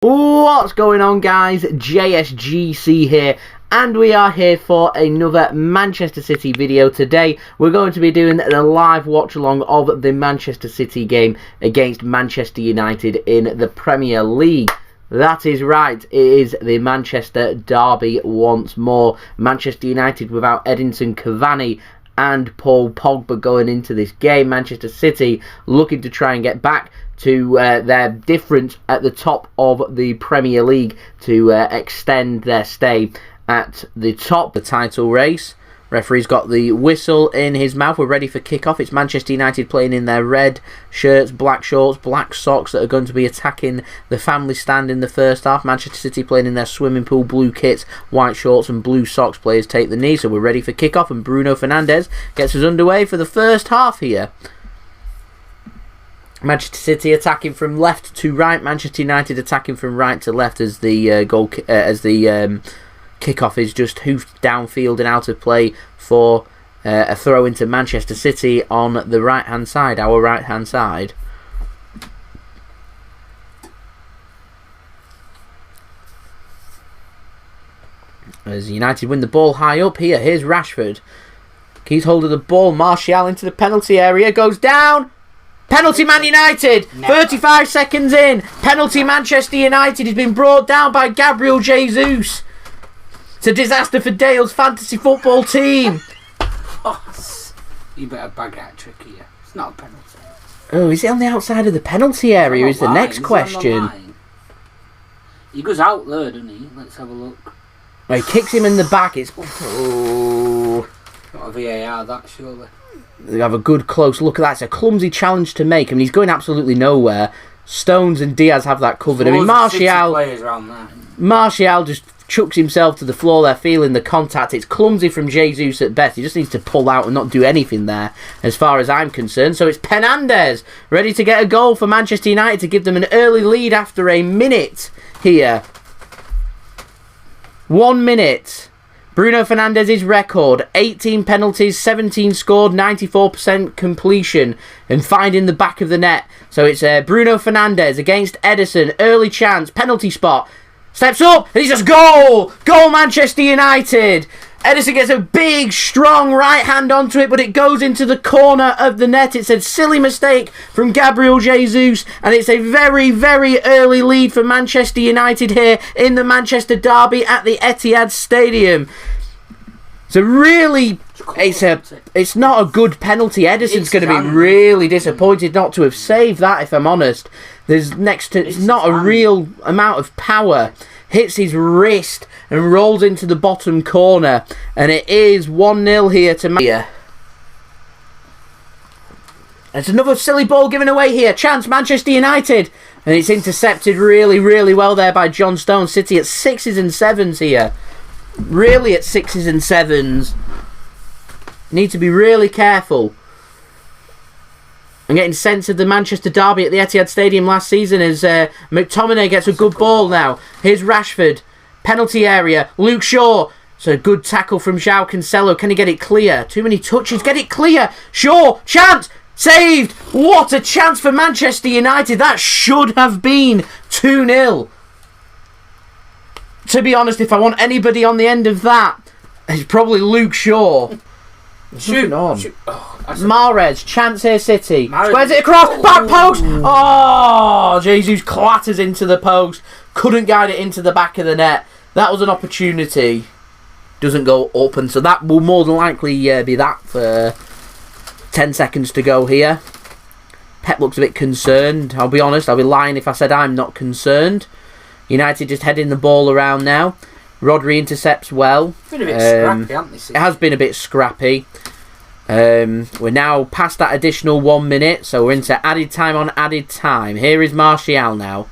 What's going on, guys? JSGC here, and we are here for another Manchester City video. Today we're going to be doing the live watch along of the Manchester City game against Manchester United in the Premier League. That is right, it is the Manchester derby once more. Manchester United without Edinson Cavani and Paul Pogba going into this game. Manchester City looking to try and get back to their difference at the top of the Premier League to extend their stay at the top of the title race. Referee's got the whistle in his mouth. We're ready for kick-off. It's Manchester United playing in their red shirts, black shorts, black socks that are going to be attacking the family stand in the first half. Manchester City playing in their swimming pool blue kits, white shorts and blue socks. Players take the knee, so we're ready for kick-off, and Bruno Fernandes gets us underway for the first half here. Manchester City attacking from left to right. Manchester United attacking from right to left as the kickoff is just hoofed downfield and out of play for a throw into Manchester City on the right hand side, our right hand side. As United win the ball high up here. Here's Rashford. Keeps hold of the ball. Martial into the penalty area. Goes down. Penalty Man United, 35 seconds in. Penalty Manchester United has been brought down by Gabriel Jesus. It's a disaster for Dale's fantasy football team. You better bag that trick here. It's not a penalty. Oh, is it on the outside of the penalty area is the next question. He goes out there, doesn't he? Let's have a look. Oh, he kicks him in the back. It's... Oh. Not a VAR, that surely. They have a good close look at that. It's a clumsy challenge to make. I mean, he's going absolutely nowhere. Stones and Diaz have that covered. I mean, Martial just chucks himself to the floor there, feeling the contact. It's clumsy from Jesus at best. He just needs to pull out and not do anything there, as far as I'm concerned. So it's Fernandes ready to get a goal for Manchester United to give them an early lead after a minute here. 1 minute. Bruno Fernandes' record, 18 penalties, 17 scored, 94% completion, and finding the back of the net. So it's Bruno Fernandes against Edison, early chance, penalty spot, steps up, and he says goal! Goal Manchester United! Edison gets a big, strong right hand onto it, but it goes into the corner of the net. It's a silly mistake from Gabriel Jesus, and it's a very, very early lead for Manchester United here in the Manchester derby at the Etihad Stadium. So really, it's not a good penalty. Edison's going to be really disappointed not to have saved that, if I'm honest. There's it's not a real amount of power. Hits his wrist and rolls into the bottom corner. And it is 1-0 here to Manchester. There's another silly ball given away here. Chance, Manchester United. And it's intercepted really, really well there by John Stones. City at 6s and 7s here. Really at 6s and 7s. Need to be really careful. I'm getting sense of the Manchester derby at the Etihad Stadium last season as McTominay gets a good ball now. Here's Rashford. Penalty area. Luke Shaw. So good tackle from Ciao. Can he get it clear? Too many touches. Get it clear. Shaw. Chance. Saved. What a chance for Manchester United. That should have been 2-0. To be honest, if I want anybody on the end of that, it's probably Luke Shaw. Shoot on. Oh, Mahrez, chance here, City. Squares it across, back post. Oh, Jesus clatters into the post. Couldn't guide it into the back of the net. That was an opportunity. Doesn't go up, and so that will more than likely be that for 10 seconds to go here. Pep looks a bit concerned. I'll be honest, I'll be lying if I said I'm not concerned. United just heading the ball around now. Rodri intercepts well. It's been a bit scrappy, hasn't it? It has been a bit scrappy. We're now past that additional 1 minute, so we're into added time on added time. Here is Martial now.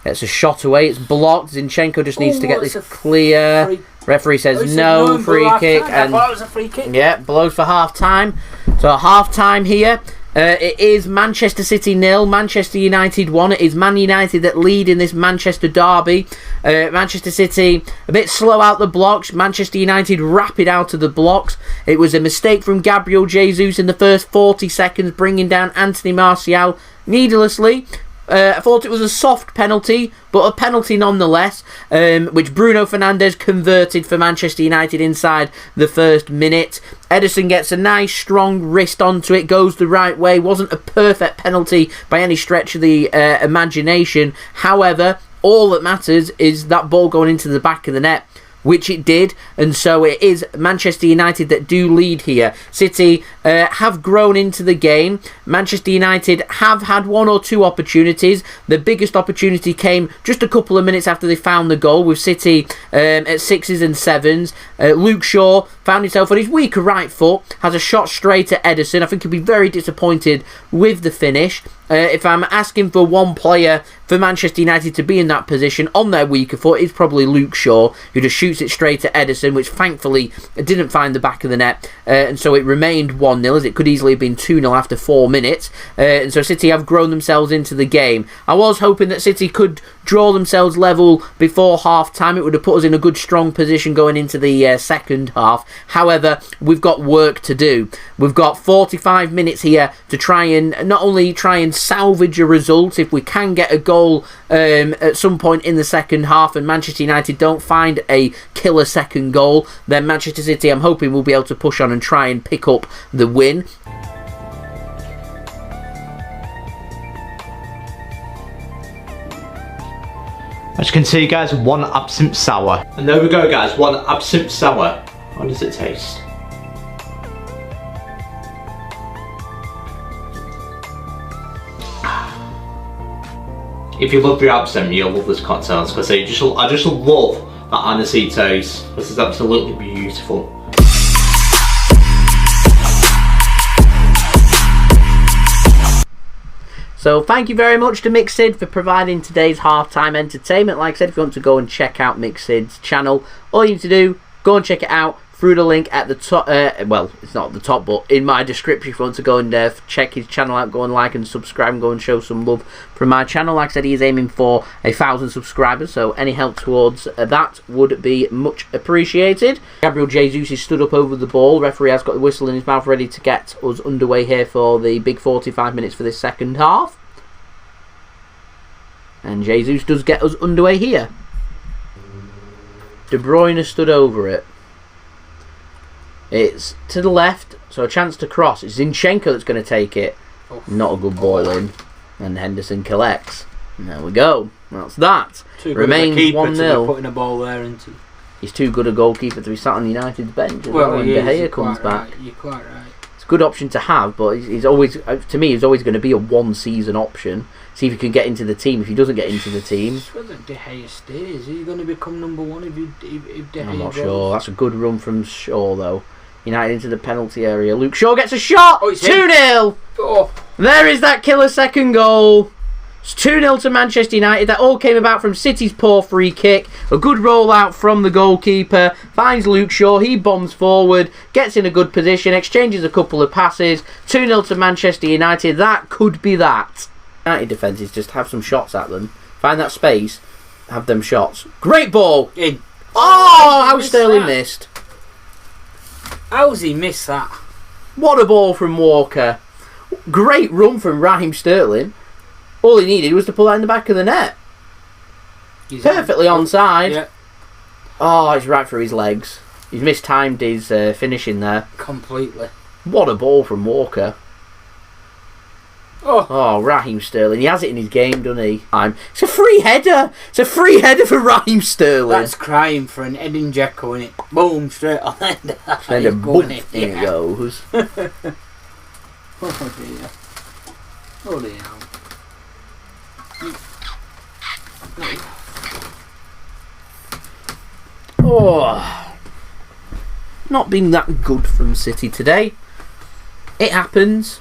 Gets a shot away. It's blocked. Zinchenko just needs to get this clear. Referee says no, free kick. And I thought it was a free kick. Yeah, blows for half time. So half time here. It is Manchester City 0, Manchester United 1. It is Man United that lead in this Manchester derby. Manchester City a bit slow out the blocks. Manchester United rapid out of the blocks. It was a mistake from Gabriel Jesus in the first 40 seconds, bringing down Anthony Martial needlessly. I thought it was a soft penalty, but a penalty nonetheless, which Bruno Fernandes converted for Manchester United inside the first minute. Ederson gets a nice strong wrist onto it, goes the right way. Wasn't a perfect penalty by any stretch of the imagination. However, all that matters is that ball going into the back of the net, which it did, and so it is Manchester United that do lead here. City have grown into the game. Manchester United have had one or two opportunities. The biggest opportunity came just a couple of minutes after they found the goal, with City at 6s and 7s. Luke Shaw found himself on his weaker right foot, has a shot straight at Ederson. I think he'll be very disappointed with the finish. If I'm asking for one player for Manchester United to be in that position on their weaker foot, it's probably Luke Shaw, who just shoots it straight at Ederson, which thankfully didn't find the back of the net, and so it remained 1-0, as it could easily have been 2-0 after 4 minutes, and so City have grown themselves into the game. I was hoping that City could draw themselves level before half-time. It would have put us in a good strong position going into the second half. However, we've got work to do. We've got 45 minutes here to try and not only try and salvage a result. If we can get a goal at some point in the second half and Manchester United don't find a killer second goal, then Manchester City, I'm hoping, will be able to push on and try and pick up the win. As you can see, guys, one absinthe sour. And there we go, guys, one absinthe sour. How does it taste? If you love your absinthe, you'll love this cocktail. Because I just love that aniseed taste. This is absolutely beautiful. So thank you very much to Mixid for providing today's halftime entertainment. Like I said, if you want to go and check out Mixid's channel, all you need to do, go and check it out through the link at the top. Well, it's not at the top, but in my description, if you want to go and check his channel out, go and like and subscribe and go and show some love from my channel. Like I said, he is aiming for 1,000 subscribers, so any help towards that would be much appreciated. Gabriel Jesus is stood up over the ball. Referee has got the whistle in his mouth, ready to get us underway here for the big 45 minutes for this second half. And Jesus does get us underway here. De Bruyne stood over it. It's to the left, so a chance to cross. It's Zinchenko that's going to take it. Not a good ball in. And Henderson collects. And there we go. That's that. Remains 1-0. Putting a ball there into. He's too good a goalkeeper to be sat on United's bench as well when De Gea comes back. Right. You're quite right. It's a good option to have, but he's always, to me, he's always going to be a one-season option. See if he can get into the team. If he doesn't get into the team, whether De Gea stays, is he going to become number one if De Gea I'm not goes? sure. That's a good run from Shaw, though. United into the penalty area. Luke Shaw gets a shot. 2-0. Oh. There is that killer second goal. It's 2-0 to Manchester United. That all came about from City's poor free kick. A good rollout from the goalkeeper. Finds Luke Shaw. He bombs forward. Gets in a good position. Exchanges a couple of passes. 2-0 to Manchester United. That could be that. United defences just have some shots at them. Find that space. Have them shots. Great ball. In. Oh, how Sterling missed. How's he missed that? What a ball from Walker. Great run from Raheem Sterling. All he needed was to pull that in the back of the net. He's Perfectly onside. Yeah. Oh, it's right for his legs. He's mistimed his finishing there. Completely. What a ball from Walker. Oh, Raheem Sterling. He has it in his game, doesn't he? It's a free header. It's a free header for Raheem Sterling. That's crying for an Edin Dzeko, and it boom straight on the end. And a bump in it goes. Oh dear. Oh dear. Oh, not been that good from City today. It happens.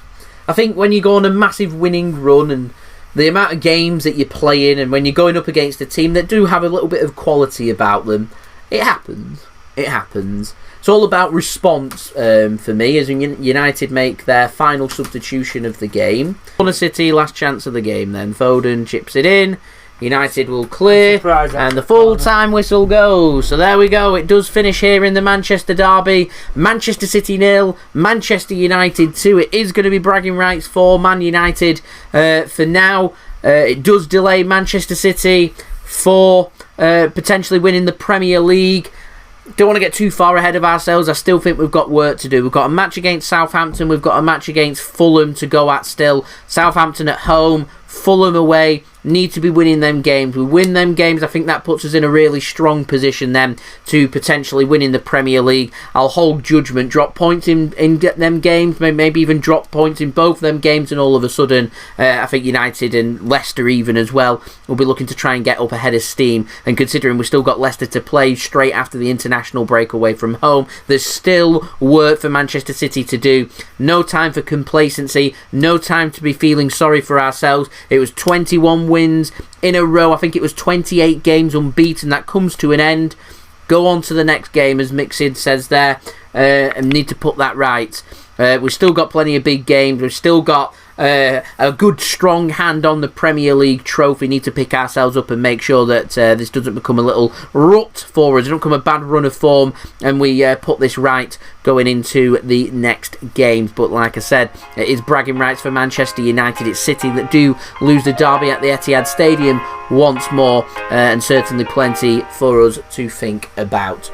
I think when you go on a massive winning run and the amount of games that you're playing, and when you're going up against a team that do have a little bit of quality about them, it happens. It happens. It's all about response for me, as United make their final substitution of the game. Corner City, last chance of the game then. Foden chips it in. United will clear, and the full-time whistle goes. So there we go. It does finish here in the Manchester derby. Manchester City 0, Manchester United 2. It is going to be bragging rights for Man United for now. It does delay Manchester City for potentially winning the Premier League. Don't want to get too far ahead of ourselves. I still think we've got work to do. We've got a match against Southampton. We've got a match against Fulham to go at still. Southampton at home, Fulham away. Need to be winning them games. We win them games, I think that puts us in a really strong position then to potentially win in the Premier League. I'll hold judgment, drop points in them games, maybe even drop points in both them games, and all of a sudden I think United and Leicester even as well will be looking to try and get up ahead of steam. And considering we've still got Leicester to play straight after the international break away from home, there's still work for Manchester City to do. No time for complacency, no time to be feeling sorry for ourselves. It was 21 wins in a row. I think it was 28 games unbeaten. That comes to an end. Go on to the next game, as Mixid says there, and need to put that right. We've still got plenty of big games. We've still got a good strong hand on the Premier League trophy. Need to pick ourselves up and make sure that this doesn't become a little rut for us. It doesn't become a bad run of form, and we put this right going into the next games. But like I said, it is bragging rights for Manchester United. It's City that do lose the derby at the Etihad Stadium once more, and certainly plenty for us to think about.